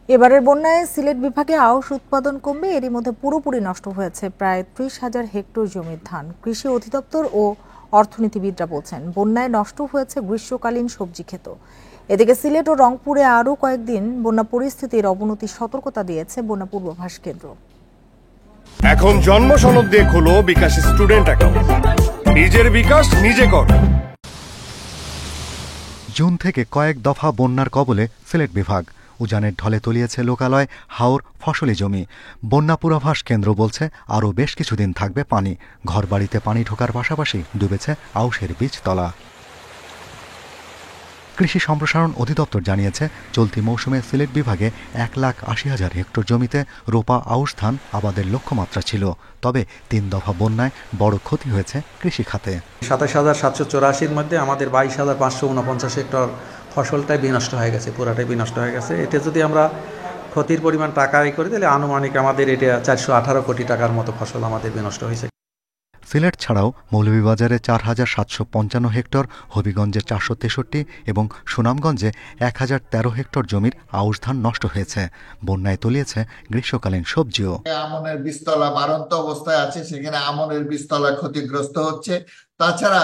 এবারের বন্যায় সিলেট বিভাগে আউশ উৎপাদন কমবে। এরই মধ্যে পুরোপুরি নষ্ট হয়েছে প্রায় ৩০,০০০ হেক্টর জমির ধান। কৃষি অধিদপ্তর ও অর্থনীতিবিদরা বলছেন, বন্যায় নষ্ট হয়েছে গ্রীষ্মকালীন সবজি ক্ষেত। এদিকে সিলেট ও রংপুরে আরও কয়েকদিন বন্যা পরিস্থিতির অবনতির সতর্কতা দিয়েছে বন্যা পূর্বাভাস কেন্দ্র। এখন জন্ম সনদ দিয়ে খোলো বিকাশ স্টুডেন্ট অ্যাকাউন্ট। নিজের বিকাশ নিজে কর। জুন থেকে কয়েক দফা বন্যার কবলে সিলেট বিভাগ। উজানের ঢলে তলিয়েছে লোকালয়, হাওর, ফসলি জমি। বন্যা পূর্বাভাস কেন্দ্র বলছে, আরও বেশ কিছুদিন থাকবে পানি। ঘরবাড়িতে পানি ঢোকার পাশাপাশি ডুবেছে আউশের বীজতলা। কৃষি সম্প্রসারণ অধিদপ্তর জানিয়েছে, চলতি মৌসুমে সিলেট বিভাগে 1,80,000 হেক্টর জমিতে রোপা আউশ ধান আবাদের লক্ষ্যমাত্রা ছিল। তবে 3 দফা বন্যায় বড় ক্ষতি হয়েছে কৃষি খাতে। 27,784-র মধ্যে আমাদের 22,549 হেক্টর ফসলটাই বিনষ্ট হয়ে গেছে, পুরাটাই বিনষ্ট হয়ে গেছে। এটা যদি আমরা ক্ষতির পরিমাণ টাকা আয় করি, তাহলে আনুমানিক আমাদের এটা 418 কোটি টাকার মতো ফসল আমাদের বিনষ্ট হয়েছে। সিলেট ছাড়াও মৌলভীবাজারে 4,755 হেক্টর, হবিগঞ্জে 463 এবং সুনামগঞ্জে 1,013 হেক্টর জমির আউশ ধান নষ্ট হয়েছে। বন্যায় তলিয়েছে গ্রীষ্মকালীন সবজিও। আমনের বীজতলা বাড়ন্ত অবস্থায় আছে, সেখানে আমনের বীজতলা ক্ষতিগ্রস্ত হচ্ছে। তাছাড়া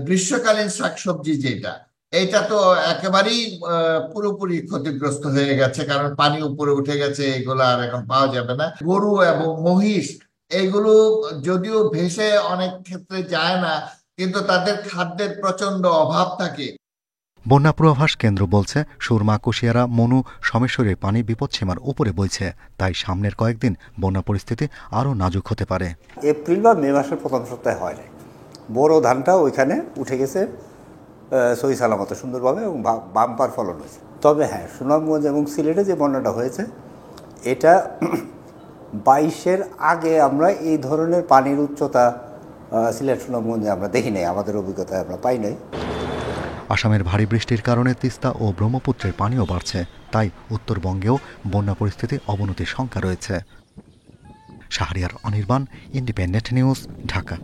গ্রীষ্মকালীন শাকসবজি যেটা, এটা তো একেবারেই পুরোপুরি ক্ষতিগ্রস্ত হয়ে গেছে, কারণ পানি উপরে উঠে গেছে, এগুলো আর এখন পাওয়া যাবে না। গরু এবং মহিষ এগুলো যদিও ভেসে অনেক ক্ষেত্রে যায় না, কিন্তু তাদের খাদ্যের প্রচন্ড অভাব থাকে। বন্যা পূর্বাভাস কেন্দ্র বলছে, সুরমা, কুশিয়ারা, মনু, সমেশ্বরীর পানি বিপদসীমার উপরে বইছে। তাই সামনের কয়েকদিন বন্যা পরিস্থিতি আরও নাজুক হতে পারে। এপ্রিল বা মে মাসের প্রথম সপ্তাহে হয় না। বড় ধানটা ওইখানে উঠে গেছে সহি সালামত সুন্দরভাবে এবং বাম্পার ফলন হয়েছে। তবে হ্যাঁ, সুনামগঞ্জ এবং সিলেটে যে বন্যাটা হয়েছে, এটা 22-এর আগে আমরা এই ধরনের পানির উচ্চতা সিলেট সুনামগঞ্জে আমরা দেখি নাই, আমাদের অভিজ্ঞতায় আমরা পাই নাই। আসামের ভারী বৃষ্টির কারণে তিস্তা ও ব্রহ্মপুত্রের পানিও বাড়ছে। তাই উত্তরবঙ্গেও বন্যা পরিস্থিতি অবনতির শঙ্কা রয়েছে। Shahriar Anirban, independent news, Dhaka.